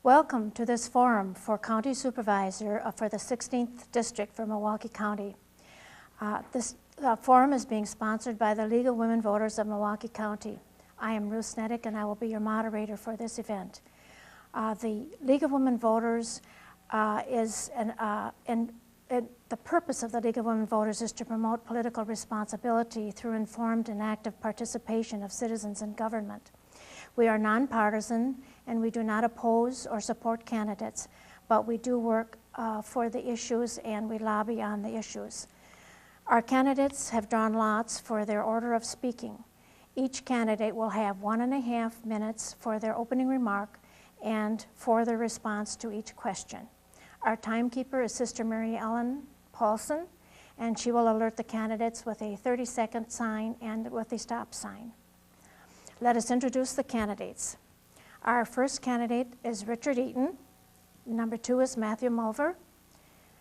Welcome to this forum for County Supervisor for the 16th District for Milwaukee County. This forum is being sponsored by the League of Women Voters of Milwaukee County. I am Ruth Sneddick and I will be your moderator for this event. The League of Women Voters the purpose of the League of Women Voters is to promote political responsibility through informed and active participation of citizens in government. We are nonpartisan and we do not oppose or support candidates, but we do work for the issues and we lobby on the issues. Our candidates have drawn lots for their order of speaking. Each candidate will have 1.5 minutes for their opening remark and for their response to each question. Our timekeeper is Sister Mary Ellen Paulson, and she will alert the candidates with a 30-second sign and with a stop sign. Let us introduce the candidates. Our first candidate is Richard Eaton. Number 2 is Matthew Muelver.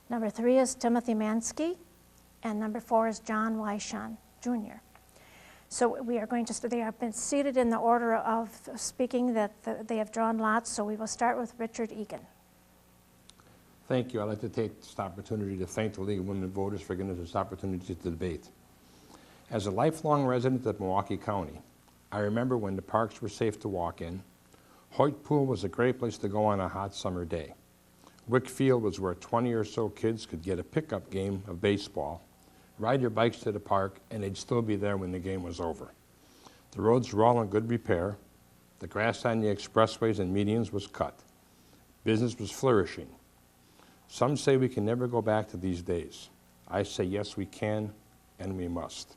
Number 3 is Timothy Manzke. And number 4 is John Weishan, Jr. So we are going to, they have been seated in the order of speaking that they have drawn lots, so we will start with Richard Eaton. Thank you. I'd like to take this opportunity to thank the League of Women Voters for giving us this opportunity to debate. As a lifelong resident of Milwaukee County, I remember when the parks were safe to walk in. Hoyt Pool was a great place to go on a hot summer day. Wick Field was where 20 or so kids could get a pickup game of baseball, ride their bikes to the park, and they'd still be there when the game was over. The roads were all in good repair. The grass on the expressways and medians was cut. Business was flourishing. Some say we can never go back to these days. I say yes, we can, and we must.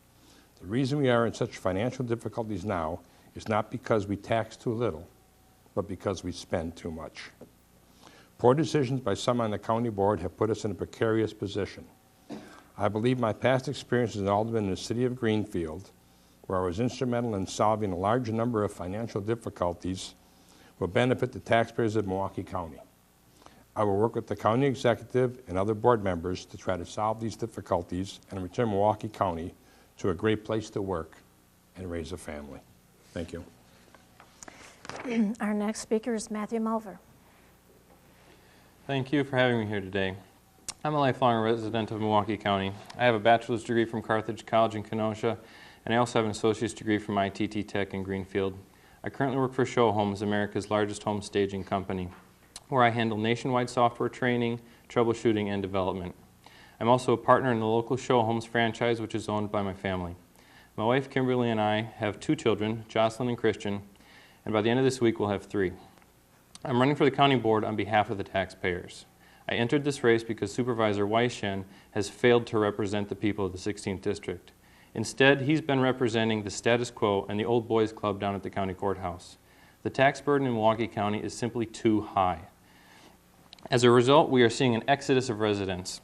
The reason we are in such financial difficulties now is not because we tax too little, but because we spend too much. Poor decisions by some on the county board have put us in a precarious position. I believe my past experience as an alderman in the city of Greenfield, where I was instrumental in solving a large number of financial difficulties, will benefit the taxpayers of Milwaukee County. I will work with the county executive and other board members to try to solve these difficulties and return Milwaukee County to a great place to work and raise a family. Thank you. Our next speaker is Matthew Muelver. Thank you for having me here today. I'm a lifelong resident of Milwaukee County. I have a bachelor's degree from Carthage College in Kenosha, and I also have an associate's degree from ITT Tech in Greenfield. I currently work for Show Homes, America's largest home staging company, where I handle nationwide software training, troubleshooting, and development. I'm also a partner in the local Show Homes franchise, which is owned by my family. My wife, Kimberly, and I have 2 children, Jocelyn and Christian, and by the end of this week, we'll have 3. I'm running for the county board on behalf of the taxpayers. I entered this race because Supervisor Weishan has failed to represent the people of the 16th District. Instead, he's been representing the status quo and the old boys club down at the county courthouse. The tax burden in Milwaukee County is simply too high. As a result, we are seeing an exodus of residents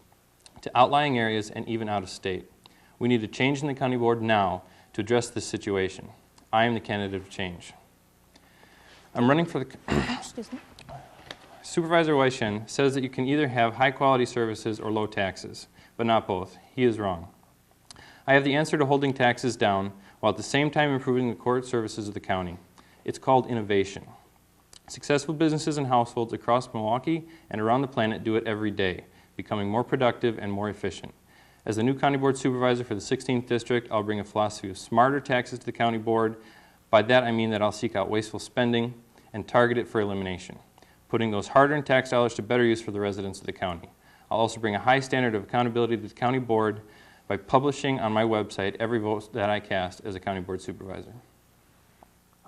to outlying areas and even out of state. We need a change in the county board now to address this situation. I am the candidate of change. I'm running for the... Excuse me. Supervisor Weishan says that you can either have high-quality services or low taxes, but not both. He is wrong. I have the answer to holding taxes down while at the same time improving the court services of the county. It's called innovation. Successful businesses and households across Milwaukee and around the planet do it every day, becoming more productive and more efficient. As the new County Board Supervisor for the 16th District, I'll bring a philosophy of smarter taxes to the county board. By that I mean that I'll seek out wasteful spending and target it for elimination, putting those hard-earned tax dollars to better use for the residents of the county. I'll also bring a high standard of accountability to the county board by publishing on my website every vote that I cast as a county board supervisor.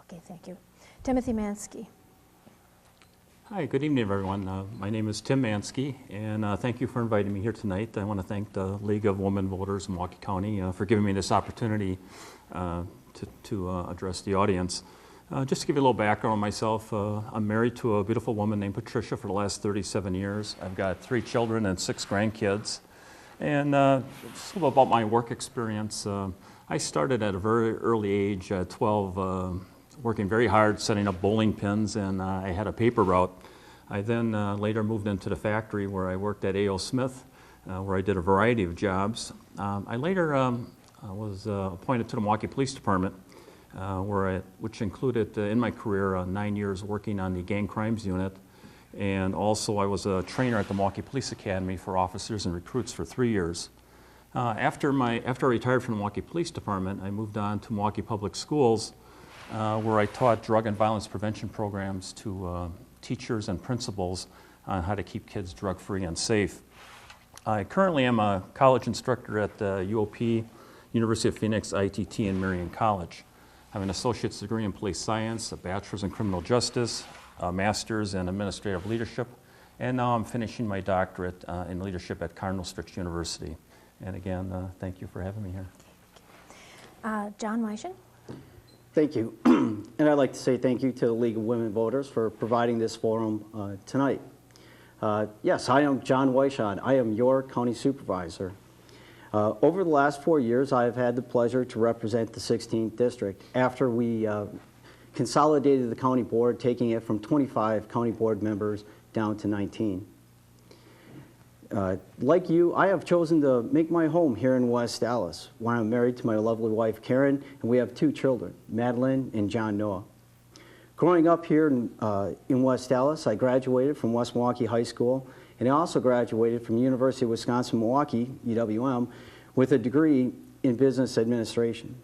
Okay, thank you. Timothy Manzke. Hi, good evening, everyone. My name is Tim Manzke, and thank you for inviting me here tonight. I want to thank the League of Women Voters in Milwaukee County for giving me this opportunity to address the audience. Just to give you a little background on myself, I'm married to a beautiful woman named Patricia for the last 37 years. I've got 3 children and 6 grandkids. And just a little about my work experience. I started at a very early age, 12, working very hard setting up bowling pins, and I had a paper route. I then later moved into the factory where I worked at A.O. Smith, where I did a variety of jobs. I later was appointed to the Milwaukee Police Department, which included in my career 9 years working on the gang crimes unit. And also, I was a trainer at the Milwaukee Police Academy for officers and recruits for 3 years. After I retired from the Milwaukee Police Department, I moved on to Milwaukee Public Schools, where I taught drug and violence prevention programs to teachers and principals on how to keep kids drug-free and safe. I currently am a college instructor at the UOP, University of Phoenix, ITT, and Marion College. I have an associate's degree in police science, a bachelor's in criminal justice, a master's in administrative leadership, and now I'm finishing my doctorate in leadership at Cardinal Stritch University. And again, thank you for having me here. John Weishan. Thank you. And I'd like to say thank you to the League of Women Voters for providing this forum tonight. Yes, I am John Weishan. I am your county supervisor. Over the last 4 years, I've had the pleasure to represent the 16th district after we consolidated the county board, taking it from 25 county board members down to 19. Like you, I have chosen to make my home here in West Dallas, where I'm married to my lovely wife, Karen, and we have 2 children, Madeline and John Noah. Growing up here in West Dallas, I graduated from West Milwaukee High School, and I also graduated from University of Wisconsin-Milwaukee, UWM, with a degree in business administration.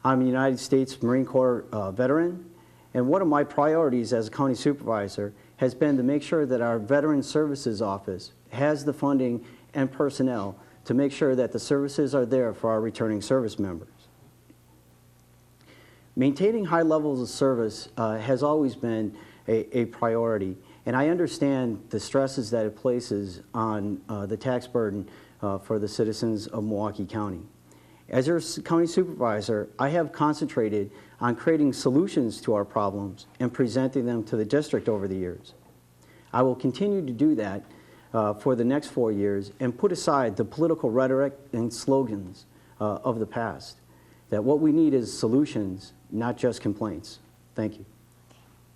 I'm a United States Marine Corps veteran, and one of my priorities as a county supervisor has been to make sure that our Veteran Services Office has the funding and personnel to make sure that the services are there for our returning service members. Maintaining high levels of service has always been a priority, and I understand the stresses that it places on the tax burden for the citizens of Milwaukee County. As your county supervisor, I have concentrated on creating solutions to our problems and presenting them to the district over the years. I will continue to do that for the next 4 years and put aside the political rhetoric and slogans of the past. That what we need is solutions, not just complaints. Thank you.